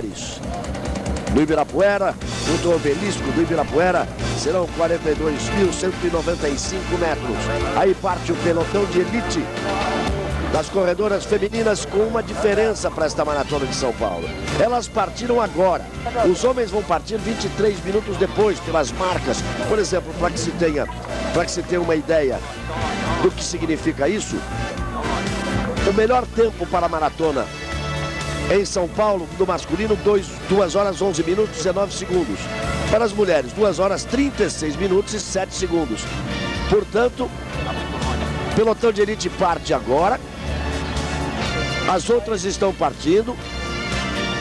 mulheres. No Ibirapuera, junto ao obelisco do Ibirapuera, serão 42.195 metros. Aí parte o pelotão de elite das corredoras femininas, com uma diferença para esta maratona de São Paulo. Elas partiram agora. Os homens vão partir 23 minutos depois, pelas marcas. Por exemplo, para que se tenha uma ideia do que significa isso, o melhor tempo para a maratona em São Paulo, do masculino, 2 horas 11 minutos e 19 segundos. Para as mulheres, 2 horas 36 minutos e 7 segundos. Portanto, pelotão de elite parte agora. As outras estão partindo.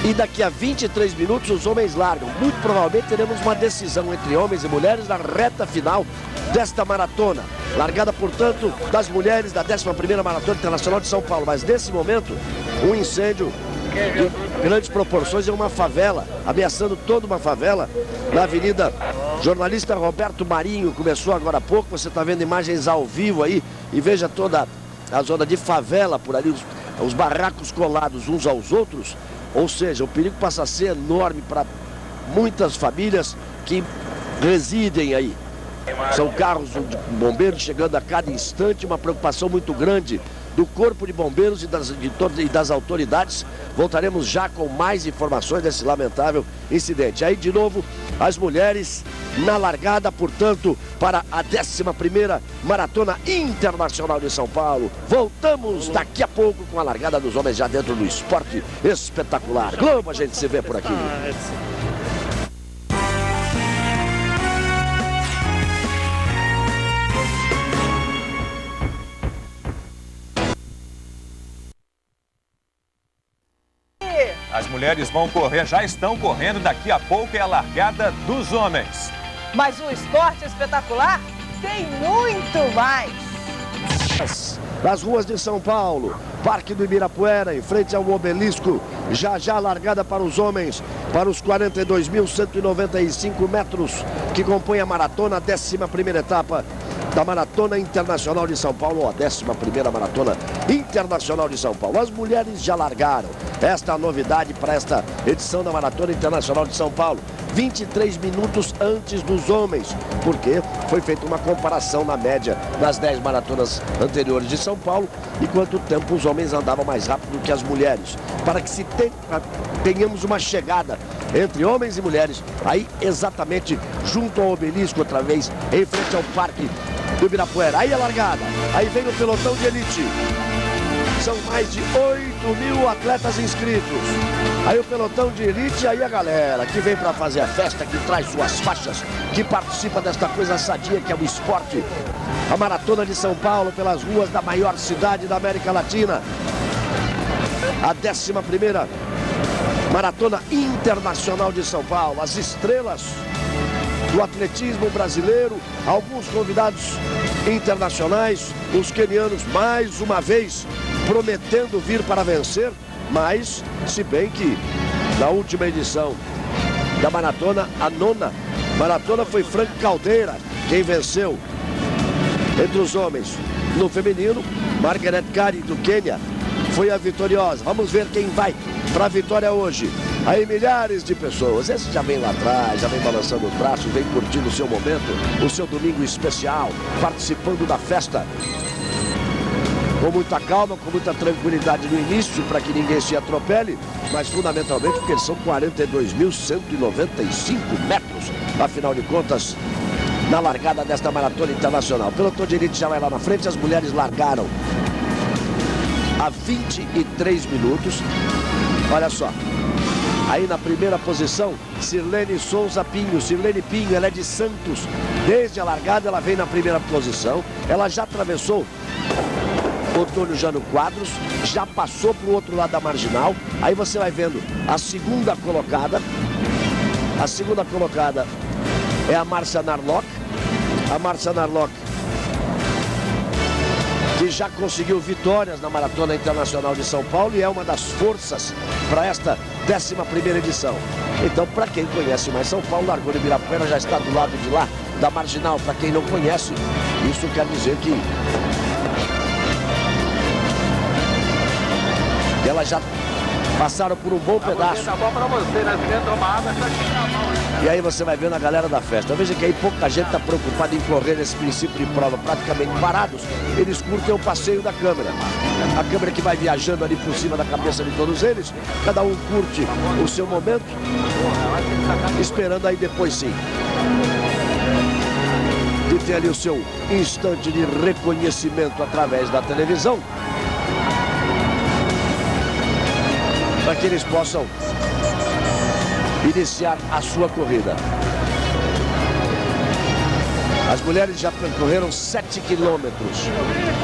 E daqui a 23 minutos os homens largam. Muito provavelmente teremos uma decisão entre homens e mulheres na reta final desta maratona. Largada, portanto, das mulheres da 11ª Maratona Internacional de São Paulo. Mas nesse momento, um incêndio de grandes proporções em uma favela, ameaçando toda uma favela, na Avenida Jornalista Roberto Marinho. Começou agora há pouco, você está vendo imagens ao vivo aí, e veja toda a zona de favela por ali, os barracos colados uns aos outros. Ou seja, o perigo passa a ser enorme para muitas famílias que residem aí. São carros de bombeiros chegando a cada instante, uma preocupação muito grande do Corpo de Bombeiros e das autoridades. Voltaremos já com mais informações desse lamentável incidente. Aí, de novo, as mulheres na largada, portanto, para a 11ª Maratona Internacional de São Paulo. Voltamos daqui a pouco com a largada dos homens já dentro do esporte espetacular. Globo, a gente se vê por aqui. As mulheres vão correr, já estão correndo, daqui a pouco é a largada dos homens. Mas o esporte espetacular tem muito mais. Nas ruas de São Paulo, Parque do Ibirapuera, em frente ao obelisco, já a largada para os homens, para os 42.195 metros que compõem a maratona, a 11ª etapa da Maratona Internacional de São Paulo, ou a 11ª Maratona Internacional de São Paulo. As mulheres já largaram. Esta é a novidade para esta edição da Maratona Internacional de São Paulo. 23 minutos antes dos homens, porque foi feita uma comparação na média nas 10 maratonas anteriores de São Paulo e quanto tempo os homens andavam mais rápido que as mulheres. Para que tenhamos uma chegada entre homens e mulheres, aí exatamente junto ao obelisco, outra vez, em frente ao Parque do Ibirapuera. Aí a largada, aí vem o pelotão de elite. São mais de 8.000 atletas inscritos. Aí o pelotão de elite, aí a galera que vem para fazer a festa, que traz suas faixas, que participa desta coisa sadia que é o esporte. A Maratona de São Paulo pelas ruas da maior cidade da América Latina. A 11ª Maratona Internacional de São Paulo. As estrelas do atletismo brasileiro, alguns convidados internacionais, os quenianos mais uma vez prometendo vir para vencer, mas se bem que na última edição da maratona, a 9ª maratona, foi Frank Caldeira quem venceu. Entre os homens, no feminino, Margaret Kari do Quênia foi a vitoriosa. Vamos ver quem vai para a vitória hoje. Aí milhares de pessoas, esse já vem lá atrás, já vem balançando os braços, vem curtindo o seu momento, o seu domingo especial, participando da festa com muita calma, com muita tranquilidade no início, para que ninguém se atropele, mas fundamentalmente porque são 42.195 metros, afinal de contas, na largada desta maratona internacional. O pelotão de elite já vai lá na frente, as mulheres largaram a 23 minutos, olha só. Aí na primeira posição, Sirlene Souza Pinho. Sirlene Pinho, ela é de Santos. Desde a largada ela vem na primeira posição. Ela já atravessou Otônio Jano Quadros, já passou para o outro lado da marginal. Aí você vai vendo a segunda colocada. A segunda colocada é a Márcia Narlock. A Márcia Narlock, que já conseguiu vitórias na Maratona Internacional de São Paulo e é uma das forças para esta 11ª edição. Então, para quem conhece mais São Paulo, largou no Ibirapuera, já está do lado de lá da marginal. Para quem não conhece, isso quer dizer que ela já Passaram por um bom pedaço. E aí você vai vendo a galera da festa. Veja que aí pouca gente está preocupada em correr nesse princípio de prova, praticamente parados. Eles curtem o passeio da câmera. A câmera que vai viajando ali por cima da cabeça de todos eles. Cada um curte o seu momento, esperando aí depois sim de ter ali o seu instante de reconhecimento através da televisão, para que eles possam iniciar a sua corrida. As mulheres já percorreram 7 quilômetros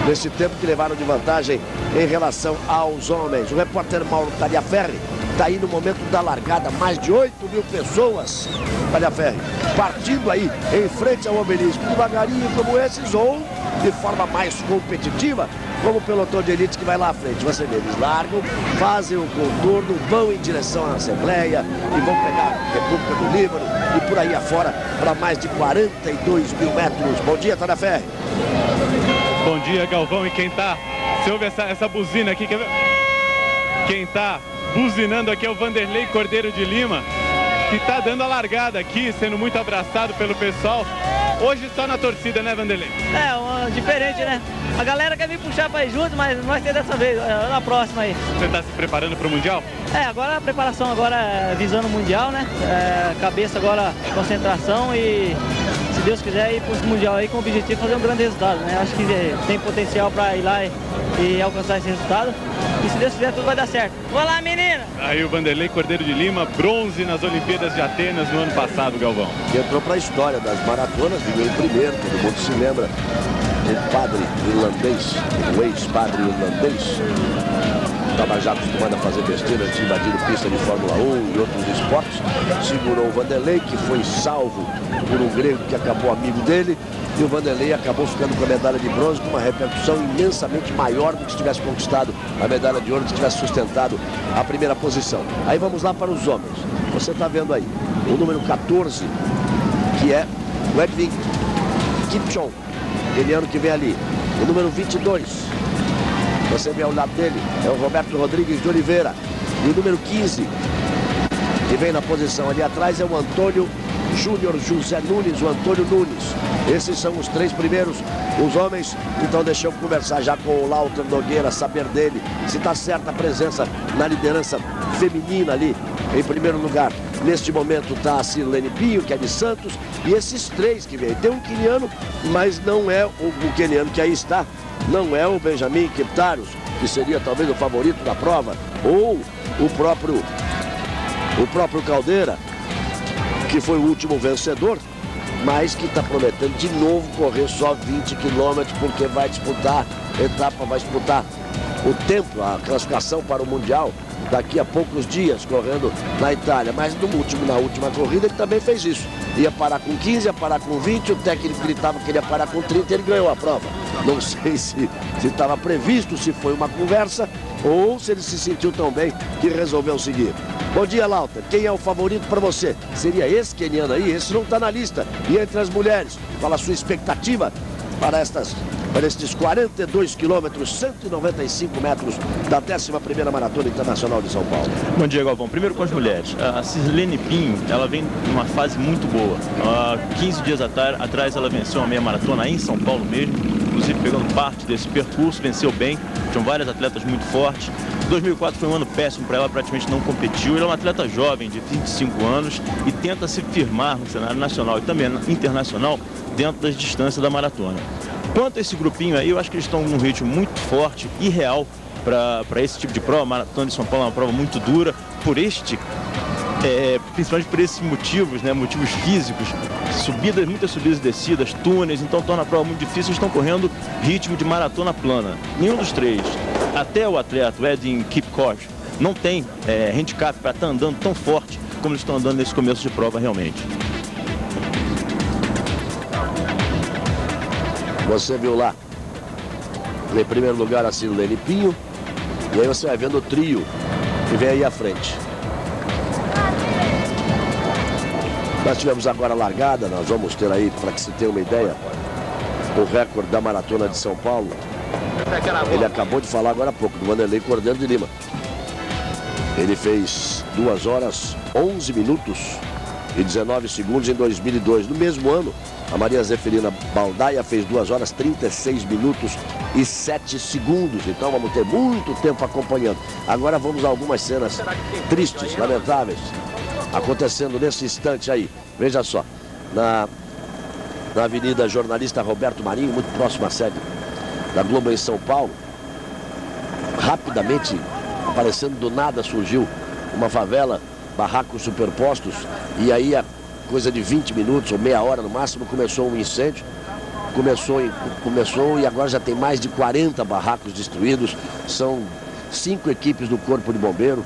nesse tempo que levaram de vantagem em relação aos homens. O repórter Mauro Taliaferri está aí no momento da largada, mais de 8.000 pessoas, Taliaferri, partindo aí em frente ao obelisco, devagarinho como esses, ou de forma mais competitiva, como o pelotão de elite que vai lá à frente. Você vê, eles largam, fazem o contorno, vão em direção à Assembleia e vão pegar a República do Líbano e por aí afora para mais de 42 mil metros. Bom dia, Taliaferri. Bom dia, Galvão. E quem tá... Você ouve essa buzina aqui? Quem tá buzinando aqui é o Vanderlei Cordeiro de Lima, que tá dando a largada aqui, sendo muito abraçado pelo pessoal. Hoje só na torcida, né, Vanderlei? Diferente, né? A galera quer vir puxar pra ir junto, mas não vai ser dessa vez, na próxima aí. Você tá se preparando pro Mundial? Agora a preparação agora é visando o Mundial, né? Cabeça agora, concentração e, se Deus quiser, ir pro Mundial aí com o objetivo de fazer um grande resultado, né? Acho que tem potencial pra ir lá e alcançar esse resultado. E se Deus quiser, tudo vai dar certo. Vou lá, menina! Aí o Vanderlei Cordeiro de Lima, bronze nas Olimpíadas de Atenas no ano passado, Galvão. E entrou para a história das maratonas, viveu em primeiro, todo mundo se lembra. O padre irlandês, o ex-padre irlandês, estava já acostumado a fazer besteira antes de invadir pista de Fórmula 1 e outros esportes. Segurou o Vanderlei, que foi salvo por um grego que acabou amigo dele. E o Vanderlei acabou ficando com a medalha de bronze, com uma repercussão imensamente maior do que se tivesse conquistado a medalha de ouro, se tivesse sustentado a primeira posição. Aí vamos lá para os homens. Você está vendo aí o número 14, que é o Edwin Kipchoge, aquele ano que vem ali. O número 22, você vê ao lado dele, é o Roberto Rodrigues de Oliveira. E o número 15, que vem na posição ali atrás, é o Antônio Júnior José Nunes, o Antônio Nunes. Esses são os 3 primeiros, os homens. Então deixa eu conversar já com o Lauter Nogueira, saber dele se está certa a presença na liderança feminina ali. Em primeiro lugar, neste momento está a Sirlene Pinho, que é de Santos, e esses 3 que vêm. Tem um queniano, mas não é o queniano que aí está, não é o Benjamin Kiptarios, que seria talvez o favorito da prova, ou o próprio Caldeira, que foi o último vencedor, mas que está prometendo de novo correr só 20 quilômetros, porque vai disputar etapa, vai disputar o tempo, a classificação para o Mundial daqui a poucos dias, correndo na Itália. Mas na última corrida ele também fez isso. Ia parar com 15, ia parar com 20, o técnico gritava que ele ia parar com 30 e ele ganhou a prova. Não sei se estava previsto, se foi uma conversa ou se ele se sentiu tão bem que resolveu seguir. Bom dia, Lauter. Quem é o favorito para você? Seria esse queniano aí? Esse não está na lista. E entre as mulheres, qual a sua expectativa para estes 42 quilômetros, 195 metros da 11ª Maratona Internacional de São Paulo? Bom dia, Galvão. Primeiro com as mulheres. A Sirlene Pinho, ela vem numa fase muito boa. 15 dias atrás ela venceu uma meia maratona aí em São Paulo mesmo, inclusive pegando parte desse percurso, venceu bem. Tinham várias atletas muito fortes. 2004 foi um ano péssimo para ela, praticamente não competiu. Ela é uma atleta jovem, de 25 anos, e tenta se firmar no cenário nacional e também internacional dentro das distâncias da maratona. Quanto a esse grupinho aí, eu acho que eles estão num ritmo muito forte e real para esse tipo de prova. A Maratona de São Paulo é uma prova muito dura, principalmente por esses motivos, né, motivos físicos, muitas subidas e descidas, túneis, então torna a prova muito difícil. Estão correndo ritmo de maratona plana. Nenhum dos 3, até o atleta, o Edwin Kipchoge, não tem handicap para estar andando tão forte como eles estão andando nesse começo de prova realmente. Você viu lá, em primeiro lugar, a Sirlene Pinho, e aí você vai vendo o trio que vem aí à frente. Nós tivemos agora a largada, nós vamos ter aí, para que se tenha uma ideia, o recorde da Maratona de São Paulo. Ele acabou de falar agora há pouco, do Vanderlei Cordeiro de Lima. Ele fez 2 horas, 11 minutos e 19 segundos em 2002. No mesmo ano, a Maria Zeferina Baldaia fez 2 horas, 36 minutos e 7 segundos. Então vamos ter muito tempo acompanhando. Agora vamos a algumas cenas tristes, lamentáveis, acontecendo nesse instante aí. Veja só, na Avenida Jornalista Roberto Marinho, muito próximo à sede da Globo em São Paulo, rapidamente, aparecendo do nada, surgiu uma favela, barracos superpostos, e aí a coisa de 20 minutos ou meia hora no máximo começou um incêndio. Começou e agora já tem mais de 40 barracos destruídos. São 5 equipes do Corpo de Bombeiro,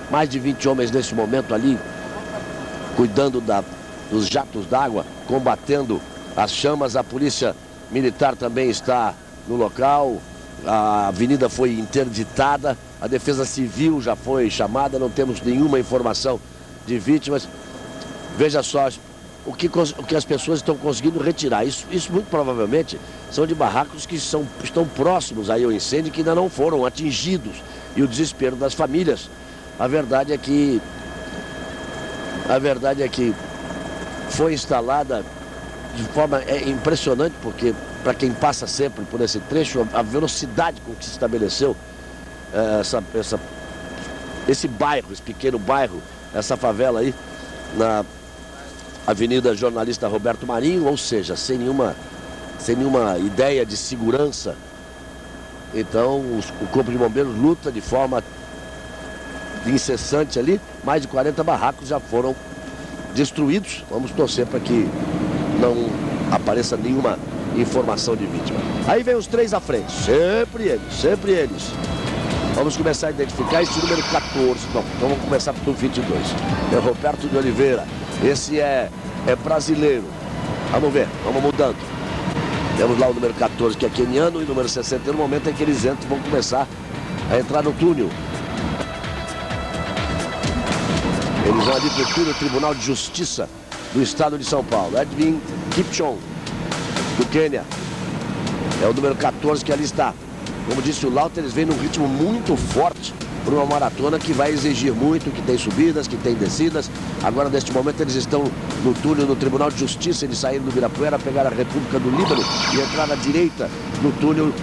mais de 20 homens nesse momento ali, cuidando dos jatos d'água, combatendo as chamas. A polícia militar também está no local. A avenida foi interditada, a defesa civil já foi chamada, não temos nenhuma informação de vítimas. Veja só o que as pessoas estão conseguindo retirar. Isso muito provavelmente são de barracos que estão próximos aí ao incêndio, que ainda não foram atingidos. E o desespero das famílias. A verdade é que foi instalada de forma impressionante, porque para quem passa sempre por esse trecho, a velocidade com que se estabeleceu esse bairro, esse pequeno bairro, essa favela aí, na Avenida Jornalista Roberto Marinho, ou seja, sem nenhuma ideia de segurança. Então o Corpo de Bombeiros luta de forma incessante ali. Mais de 40 barracos já foram destruídos. Vamos torcer para que não apareça nenhuma informação de vítima. Aí vem os 3 à frente, sempre eles. Vamos começar a identificar esse número 14. Não, então vamos começar pelo 22. É Roberto de Oliveira. Esse é brasileiro. Vamos ver, vamos mudando. Temos lá o número 14, que é queniano, e o número 60, no momento em que eles entram, vão começar a entrar no túnel. Eles vão ali para o túnel Tribunal de Justiça do Estado de São Paulo. Edwin Kipchon, do Quênia. É o número 14 que ali está. Como disse o Lauter, eles vêm num ritmo muito forte para uma maratona que vai exigir muito, que tem subidas, que tem descidas. Agora, neste momento, eles estão no túnel do Tribunal de Justiça. Eles saíram do Ibirapuera, pegaram a República do Líbano e entraram à direita no túnel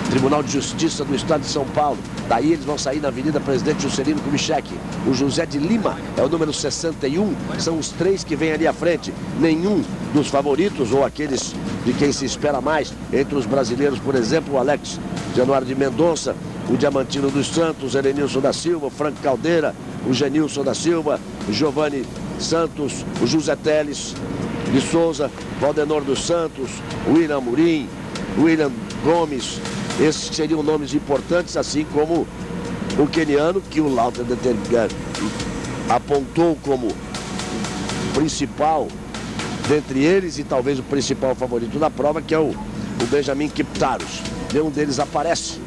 Tribunal de Justiça do Estado de São Paulo. Daí eles vão sair na Avenida Presidente Juscelino Kubitschek. O José de Lima é o número 61. São os 3 que vêm ali à frente. Nenhum dos favoritos ou aqueles de quem se espera mais entre os brasileiros, por exemplo, o Alex Januário de Mendonça, o Diamantino dos Santos, Elenilson da Silva, o Franco Caldeira, o Genilson da Silva, o Giovanni Santos, o José Teles de Souza, Valdenor dos Santos, o William Amorim, o William Gomes. Esses seriam nomes importantes, assim como o queniano, que o Lauter apontou como principal dentre eles e talvez o principal favorito da prova, que é o Benjamin Kiptaros. Nenhum deles aparece.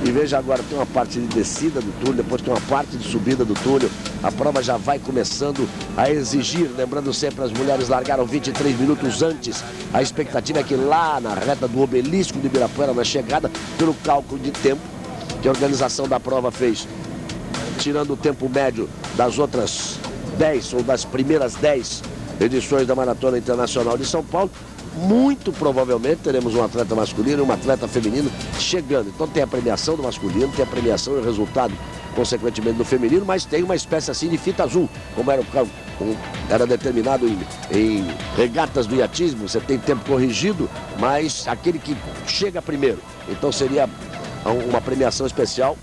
E veja agora, tem uma parte de descida do túnel, depois tem uma parte de subida do túnel. A prova já vai começando a exigir, lembrando sempre, as mulheres largaram 23 minutos antes. A expectativa é que lá na reta do Obelisco de Ibirapuera, na chegada, pelo cálculo de tempo que a organização da prova fez, tirando o tempo médio das outras 10 ou das primeiras 10 edições da Maratona Internacional de São Paulo, muito provavelmente teremos um atleta masculino e um atleta feminino chegando. Então tem a premiação do masculino, tem a premiação e o resultado, consequentemente, do feminino, mas tem uma espécie assim de fita azul, como era determinado em regatas do iatismo. Você tem tempo corrigido, mas aquele que chega primeiro. Então seria uma premiação especial.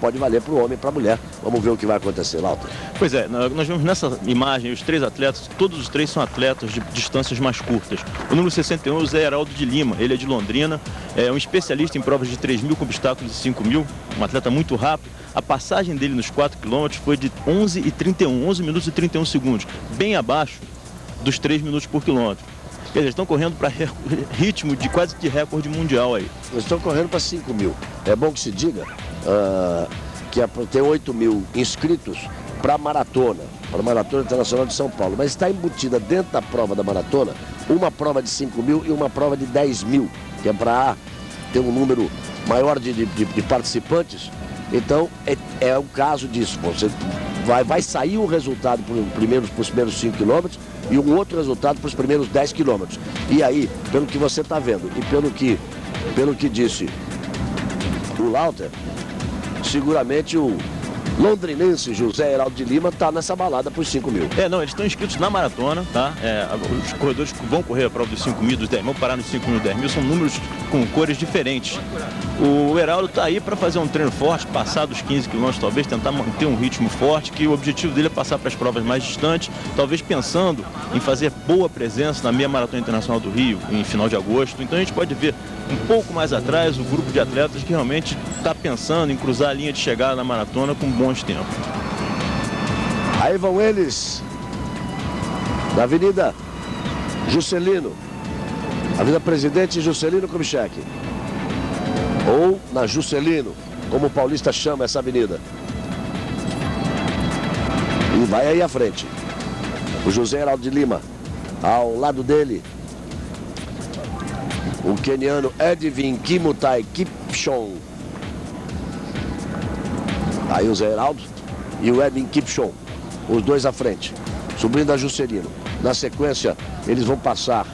Pode valer para o homem e para a mulher. Vamos ver o que vai acontecer, Lauter. Pois é, nós vemos nessa imagem os 3 atletas, todos os 3 são atletas de distâncias mais curtas. O número 61 é o Zé Heraldo de Lima, ele é de Londrina, é um especialista em provas de 3.000 com obstáculos e 5.000, um atleta muito rápido. A passagem dele nos 4 km foi de 11 minutos e 31 segundos, bem abaixo dos 3 minutos por quilômetro. Eles estão correndo para ritmo de quase que recorde mundial aí. Eles estão correndo para 5.000. É bom que se diga que tem 8.000 inscritos para a Maratona Internacional de São Paulo. Mas está embutida dentro da prova da maratona uma prova de 5.000 e uma prova de 10.000, que é para ter um número maior de participantes Então, é um caso disso. Você vai sair um resultado para os primeiros 5 quilômetros e um outro resultado para os primeiros 10 quilômetros. E aí, pelo que você está vendo e pelo que disse o Lauter, seguramente o londrinense José Heraldo de Lima está nessa balada por 5 mil. Não, eles estão inscritos na maratona, tá? Os corredores que vão correr a prova dos 5 mil, dos 10 mil, parar nos 5 mil, 10 mil, são números com cores diferentes. O Heraldo está aí para fazer um treino forte, passar dos 15 quilômetros, talvez tentar manter um ritmo forte, que o objetivo dele é passar para as provas mais distantes, talvez pensando em fazer boa presença na meia maratona internacional do Rio, em final de agosto. Então a gente pode ver um pouco mais atrás o grupo de atletas que realmente está pensando em cruzar a linha de chegada na maratona com bons tempos. Aí vão eles na Avenida Juscelino, Avenida Presidente Juscelino Kubitschek, ou na Juscelino, como o paulista chama essa avenida. E vai aí à frente o José Heraldo de Lima, ao lado dele o queniano Edwin Kimutai Kipchon. Aí o Zé Heraldo e o Edwin Kipchon, os dois à frente, subindo a Juscelino. Na sequência, eles vão passar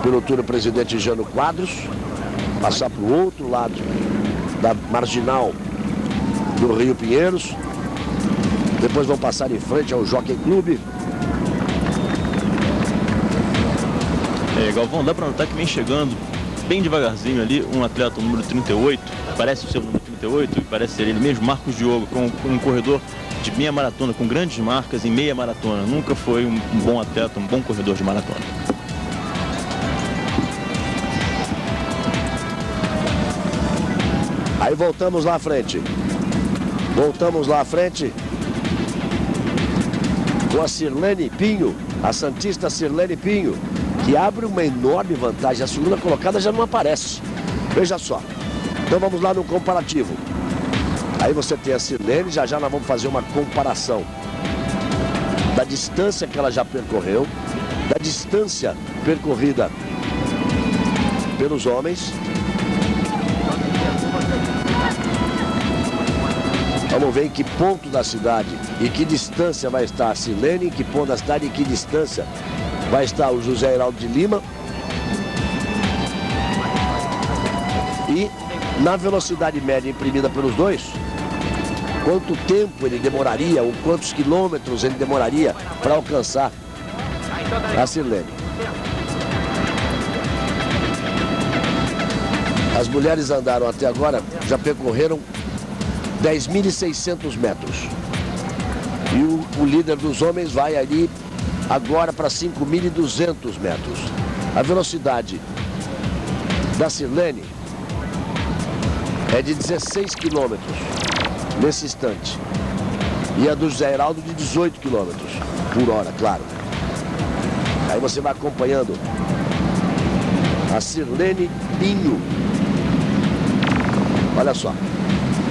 pelo túnel Presidente Jânio Quadros, passar para o outro lado da marginal do Rio Pinheiros, depois vão passar em frente ao Jockey Club. Galvão, dá para notar que vem chegando bem devagarzinho ali um atleta, o número 38, parece ser o número 38, e parece ser ele mesmo, Marcos Diogo, um corredor de meia maratona, com grandes marcas em meia maratona. Nunca foi um bom atleta, um bom corredor de maratona. Aí voltamos lá à frente. Voltamos lá à frente com a Sirlene Pinho, a santista Sirlene Pinho, que abre uma enorme vantagem. A segunda colocada já não aparece. Veja só. Então vamos lá no comparativo. Aí você tem a Sirlene, já nós vamos fazer uma comparação da distância que ela já percorreu, da distância percorrida pelos homens. Vamos ver em que ponto da cidade e que distância vai estar a Sirlene, em que ponto da cidade e que distância vai estar o José Heraldo de Lima. E na velocidade média imprimida pelos dois, quanto tempo ele demoraria, ou quantos quilômetros ele demoraria para alcançar a Sirlene. As mulheres andaram até agora, já percorreram 10.600 metros. E o líder dos homens vai ali agora para 5.200 metros. A velocidade da Sirlene é de 16 quilômetros nesse instante. E a do José Heraldo de 18 quilômetros por hora, claro. Aí você vai acompanhando a Sirlene Pinho. Olha só.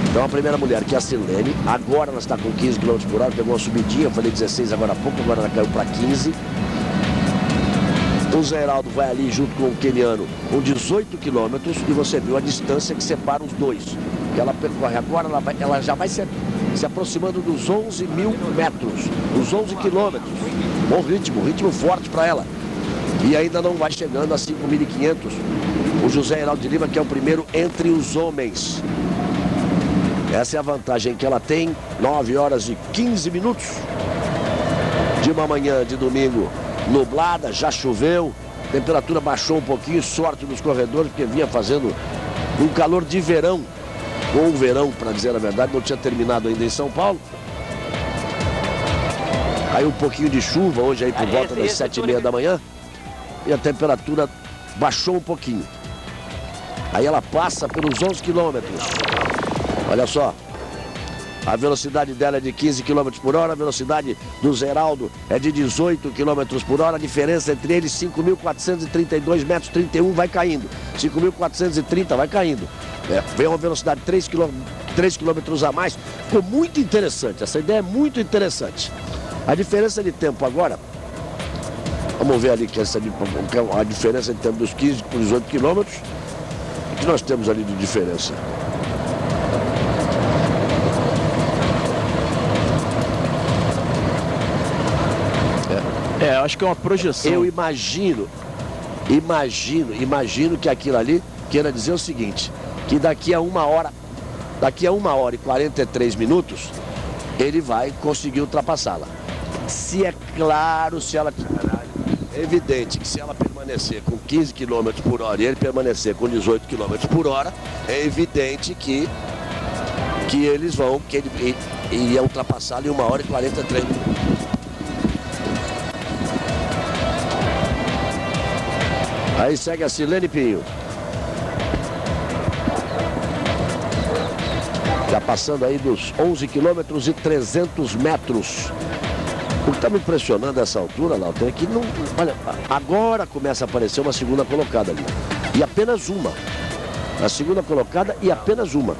Então a primeira mulher, que é a Sirlene, agora ela está com 15 km por hora, pegou uma subidinha, eu falei 16 agora há pouco, agora ela caiu para 15. O Zé Heraldo vai ali junto com o queniano com 18 quilômetros e você viu a distância que separa os dois. Que ela percorre agora, ela já vai se aproximando dos 11 mil metros, dos 11 quilômetros. Bom ritmo forte para ela. E ainda não vai chegando a 5.500. O José Heraldo de Lima, que é o primeiro entre os homens. Essa é a vantagem que ela tem, 9 horas e 15 minutos de uma manhã de domingo nublada, já choveu, temperatura baixou um pouquinho, sorte dos corredores, porque vinha fazendo um calor de verão, ou verão, para dizer a verdade, não tinha terminado ainda em São Paulo. Aí um pouquinho de chuva, hoje aí por volta das 7h30 da manhã, e a temperatura baixou um pouquinho. Aí ela passa pelos 11 quilômetros. Olha só, a velocidade dela é de 15 km por hora, a velocidade do Zé Heraldo é de 18 km por hora, a diferença entre eles 5.432 metros, 31 vai caindo, 5.430 vai caindo. Vem uma velocidade de 3 km a mais, ficou muito interessante, essa ideia é muito interessante. A diferença de tempo agora, vamos ver ali que a diferença de tempo dos 15 por 18 km, o que nós temos ali de diferença? Acho que é uma projeção. Eu imagino que aquilo ali queira dizer o seguinte, que daqui a 1 hora e 43 minutos, ele vai conseguir ultrapassá-la. É evidente que se ela permanecer com 15 km por hora e ele permanecer com 18 km por hora, é evidente que eles vão, que ele iria ultrapassá-la em 1 hora e 43 minutos. Aí segue a Silene Pinho. Já passando aí dos 11 quilômetros e 300 metros. O que está me impressionando nessa altura, Lauter, é que não... Olha, agora começa a aparecer uma segunda colocada ali. E apenas uma. A segunda colocada e apenas uma.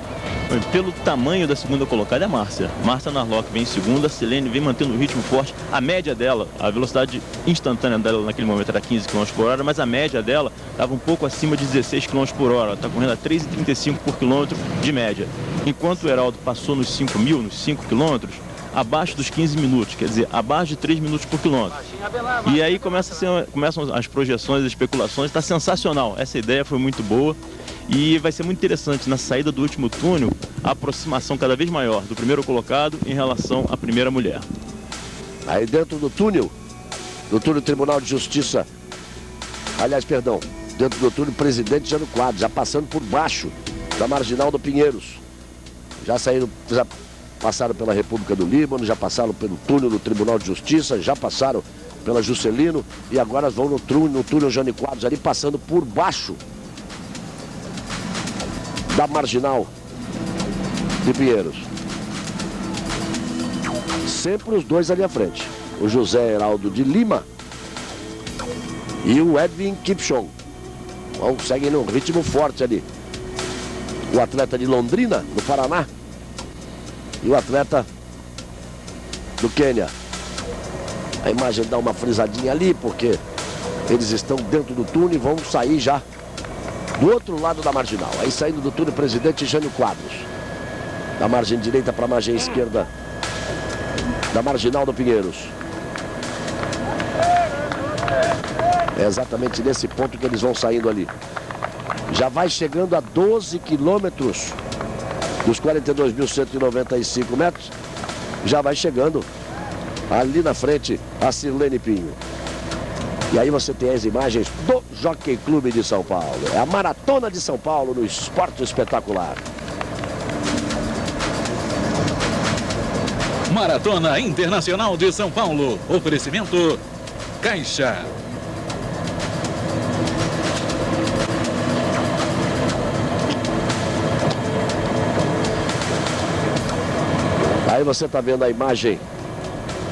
Pelo tamanho da segunda colocada é a Márcia. Márcia Narlock vem em segunda, a Silene vem mantendo um ritmo forte. A média dela, a velocidade instantânea dela naquele momento era 15 km por hora, mas a média dela estava um pouco acima de 16 km por hora. Ela está correndo a 3,35 por quilômetro de média. Enquanto o Heraldo passou nos 5.000, nos 5 km, abaixo dos 15 minutos, quer dizer, abaixo de 3 minutos por quilômetro. E aí começam as projeções, as especulações, está sensacional. Essa ideia foi muito boa e vai ser muito interessante na saída do último túnel, a aproximação cada vez maior do primeiro colocado em relação à primeira mulher. Aí dentro do túnel Tribunal de Justiça, dentro do túnel Presidente Jânio Quadros, já passando por baixo da Marginal do Pinheiros. Já passaram pela República do Líbano, já passaram pelo túnel do Tribunal de Justiça, já passaram pela Juscelino e agora vão no túnel Jânio Quadros ali, passando por baixo da Marginal de Pinheiros. Sempre os dois ali à frente. O José Heraldo de Lima e o Edwin Kipchoge. Bom, seguem num ritmo forte ali. O atleta de Londrina, do Paraná, e o atleta do Quênia. A imagem dá uma frisadinha ali, porque eles estão dentro do túnel e vão sair já do outro lado da Marginal. Aí saindo do túnel Presidente Jânio Quadros. Da margem direita para a margem esquerda da Marginal do Pinheiros. É exatamente nesse ponto que eles vão saindo ali. Já vai chegando a 12 quilômetros dos 42.195 metros. Já vai chegando ali na frente a Silene Pinho. E aí você tem as imagens do Jockey Clube de São Paulo. É a Maratona de São Paulo no Esporte Espetacular. Maratona Internacional de São Paulo. Oferecimento Caixa. Aí você está vendo a imagem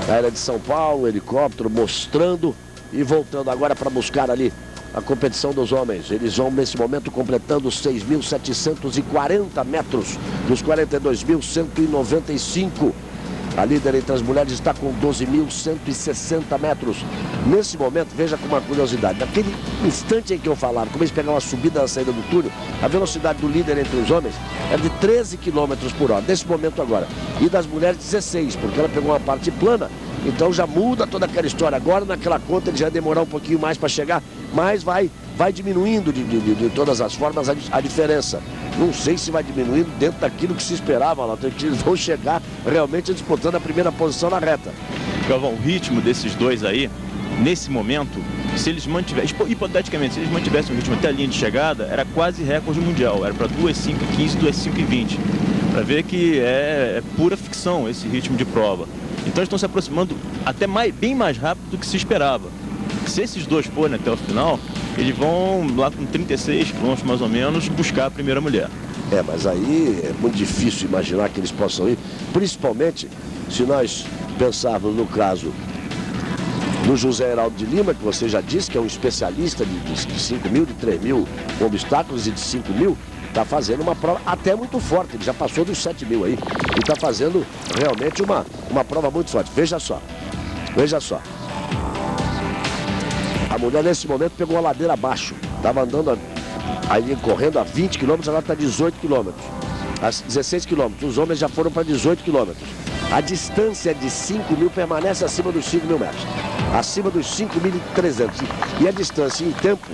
aérea de São Paulo, helicóptero mostrando e voltando agora para buscar ali a competição dos homens. Eles vão nesse momento completando 6.740 metros dos 42.195. A líder entre as mulheres está com 12.160 metros. Nesse momento, veja com uma curiosidade, naquele instante em que eu falava, como eles pegaram a subida na saída do túnel, a velocidade do líder entre os homens era de 13 km por hora, nesse momento agora. E das mulheres 16, porque ela pegou uma parte plana, então já muda toda aquela história. Agora naquela conta ele já vai demorar um pouquinho mais para chegar, mas vai diminuindo de todas as formas a diferença. Não sei se vai diminuindo dentro daquilo que se esperava, lá, que eles vão chegar realmente disputando a primeira posição na reta. Galvão, o ritmo desses dois aí, nesse momento, se eles mantivessem, hipoteticamente, se eles mantivessem o ritmo até a linha de chegada, era quase recorde mundial, era para 2:5:15, 2:5:20. Para ver que é pura ficção esse ritmo de prova. Então eles estão se aproximando até bem mais rápido do que se esperava. Se esses dois forem até o final, eles vão lá com 36 km mais ou menos buscar a primeira mulher. Mas aí é muito difícil imaginar que eles possam ir, principalmente se nós pensarmos no caso do José Heraldo de Lima, que você já disse que é um especialista de 5.000, de 3.000 obstáculos e de 5.000, está fazendo uma prova até muito forte, ele já passou dos 7.000 aí, e está fazendo realmente uma prova muito forte. Veja só. A mulher nesse momento pegou a ladeira abaixo, estava andando aí correndo a 20 km, agora está a 18 km, a 16 km, os homens já foram para 18 km. A distância de 5.000 permanece acima dos 5.000 metros. Acima dos 5.300. E a distância em tempo,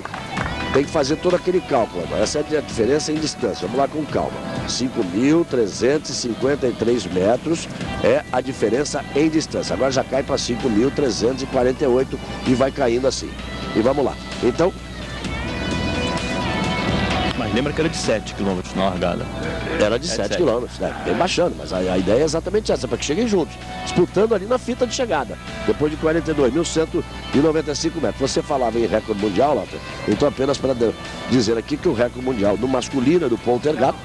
tem que fazer todo aquele cálculo. Essa é a diferença em distância. Vamos lá com calma. 5.353 metros é a diferença em distância. Agora já cai para 5.348 e vai caindo assim. E vamos lá. Então... Mas lembra que era de 7 km na largada. Era de 7 km, né? Bem baixando, mas a ideia é exatamente essa, para que cheguem juntos, disputando ali na fita de chegada, depois de 42.195 metros. Você falava em recorde mundial, Lota, então apenas para dizer aqui que o recorde mundial do masculino do Poltergato,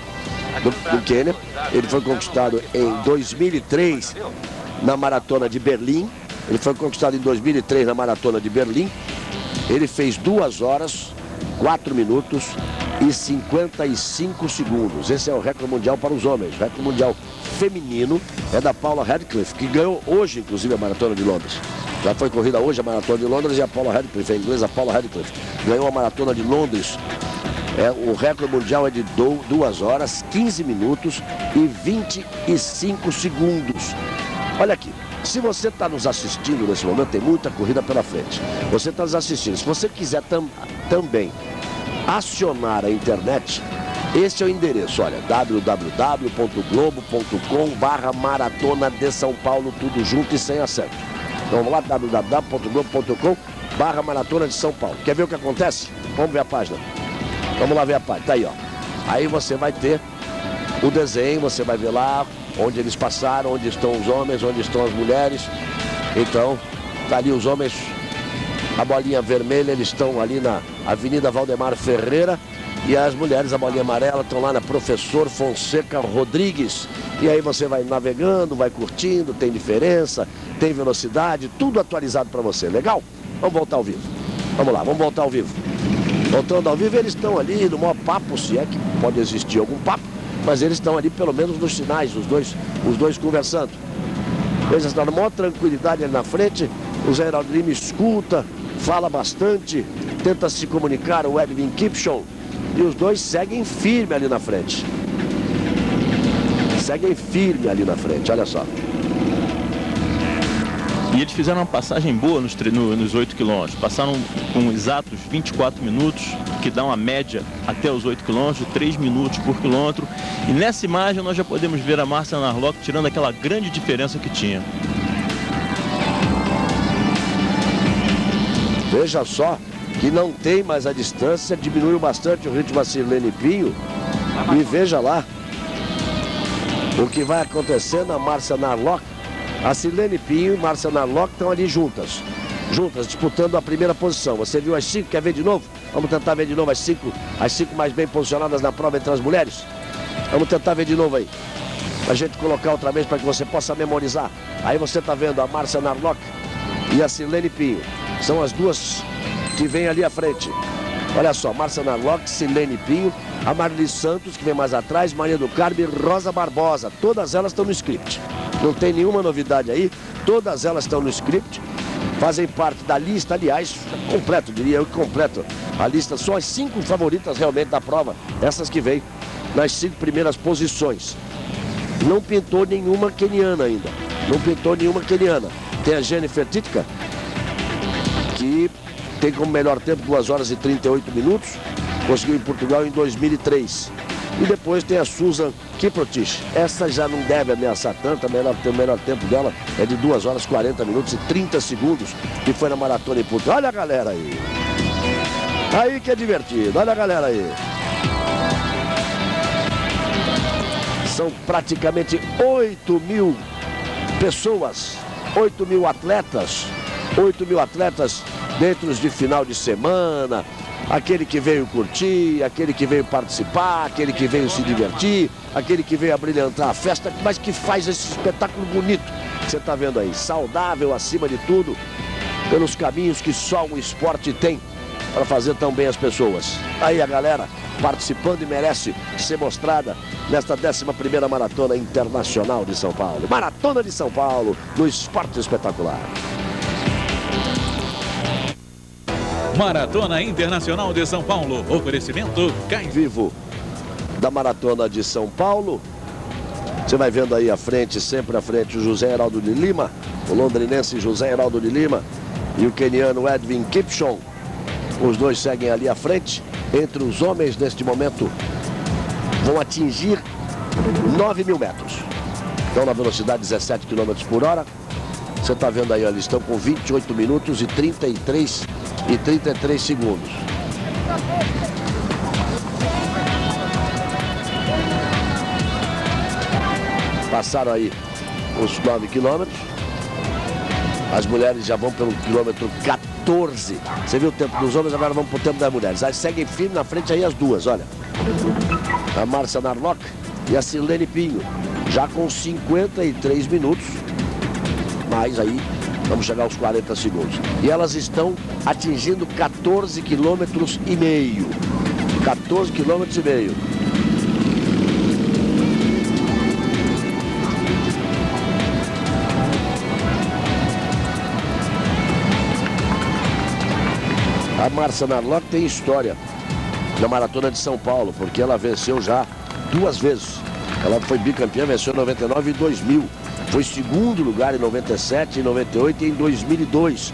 do Quênia, ele foi conquistado em 2003 na maratona de Berlim. Ele foi conquistado em 2003 na maratona de Berlim. Ele fez 2 horas, 4 minutos e 55 segundos. Esse é o recorde mundial para os homens. O recorde mundial feminino é da Paula Radcliffe, que ganhou hoje, inclusive, a maratona de Londres. Já foi corrida hoje a maratona de Londres e a Paula Radcliffe, a inglesa Paula Radcliffe, ganhou a maratona de Londres. O recorde mundial é de 2 horas, 15 minutos e 25 segundos. Olha aqui. Se você está nos assistindo nesse momento, tem muita corrida pela frente. Você está nos assistindo. Se você quiser também acionar a internet, esse é o endereço, olha, www.globo.com/maratona de São Paulo, tudo junto e sem acento. Então vamos lá, www.globo.com/maratona de São Paulo. Quer ver o que acontece? Vamos ver a página. Vamos lá ver a página, tá aí, ó. Aí você vai ter o desenho, você vai ver lá onde eles passaram, onde estão os homens, onde estão as mulheres. Então, tá ali os homens, a bolinha vermelha, eles estão ali na Avenida Valdemar Ferreira, e as mulheres, a bolinha amarela, estão lá na Professor Fonseca Rodrigues. E aí você vai navegando, vai curtindo, tem diferença, tem velocidade, tudo atualizado para você. Legal? Vamos voltar ao vivo. Vamos lá, vamos voltar ao vivo. Voltando ao vivo, eles estão ali no maior papo, se é que pode existir algum papo, mas eles estão ali pelo menos nos sinais, os dois conversando. Eles estão na maior tranquilidade ali na frente, o Zé Heraldo Lima escuta, fala bastante, tenta se comunicar, o Edwin Kipchoge, e os dois seguem firme ali na frente. Seguem firme ali na frente, olha só. E eles fizeram uma passagem boa nos 8 quilômetros. Passaram com exatos 24 minutos, que dá uma média até os 8 quilômetros, 3 minutos por quilômetro. E nessa imagem nós já podemos ver a Márcia Narlock tirando aquela grande diferença que tinha. Veja só que não tem mais a distância, diminuiu bastante o ritmo a Sirlene Pinho. E veja lá o que vai acontecer na Márcia Narlock. A Sirlene Pinho e Márcia Narlock estão ali juntas, disputando a primeira posição. Você viu as 5, quer ver de novo? Vamos tentar ver de novo as 5 mais bem posicionadas na prova entre as mulheres. Vamos tentar ver de novo aí, a gente colocar outra vez para que você possa memorizar. Aí você está vendo a Márcia Narlock e a Sirlene Pinho. São as duas que vêm ali à frente. Olha só, Márcia Narlock, Sirlene Pinho, a Marli Santos, que vem mais atrás, Maria do Carmo e Rosa Barbosa. Todas elas estão no script. Não tem nenhuma novidade aí, todas elas estão no script, fazem parte da lista, aliás, completo, diria eu que completo a lista. São as 5 favoritas realmente da prova, essas que vêm nas 5 primeiras posições. Não pintou nenhuma queniana ainda, não pintou nenhuma queniana. Tem a Jennifer Titka, que tem como melhor tempo 2 horas e 38 minutos, conseguiu em Portugal em 2003. E depois tem a Susan Kiprotich. Essa já não deve ameaçar tanto, o melhor tempo dela é de 2 horas 40 minutos e 30 segundos, que foi na maratona em Portugal. Olha a galera aí. Aí que é divertido, olha a galera aí. São praticamente 8.000 pessoas, 8.000 atletas, 8.000 atletas dentro de final de semana. Aquele que veio curtir, aquele que veio participar, aquele que veio se divertir, aquele que veio abrilhantar a festa, mas que faz esse espetáculo bonito que você está vendo aí, saudável acima de tudo, pelos caminhos que só o esporte tem para fazer tão bem as pessoas. Aí a galera participando e merece ser mostrada nesta 11ª Maratona Internacional de São Paulo. Maratona de São Paulo, no Esporte Espetacular. Maratona Internacional de São Paulo. Oferecimento Vivo da Maratona de São Paulo. Você vai vendo aí à frente, sempre à frente, o José Heraldo de Lima, o londrinense José Heraldo de Lima e o queniano Edwin Kipchoge. Os dois seguem ali à frente. Entre os homens, neste momento, vão atingir 9.000 metros. Estão na velocidade de 17 km por hora. Você está vendo aí, ó, eles estão com 28 minutos e 33 segundos. Passaram aí os 9 quilômetros. As mulheres já vão pelo quilômetro 14. Você viu o tempo dos homens, agora vamos para o tempo das mulheres. Aí seguem firme na frente aí as duas, olha. A Márcia Narlock e a Sirlene Pinho. Já com 53 minutos. Mas aí vamos chegar aos 40 segundos. E elas estão atingindo 14 quilômetros e meio. 14 quilômetros e meio. A Márcia Narlock tem história na Maratona de São Paulo, porque ela venceu já 2 vezes. Ela foi bicampeã, venceu em 99 e 2000. Foi segundo lugar em 97, em 98 e em 2002.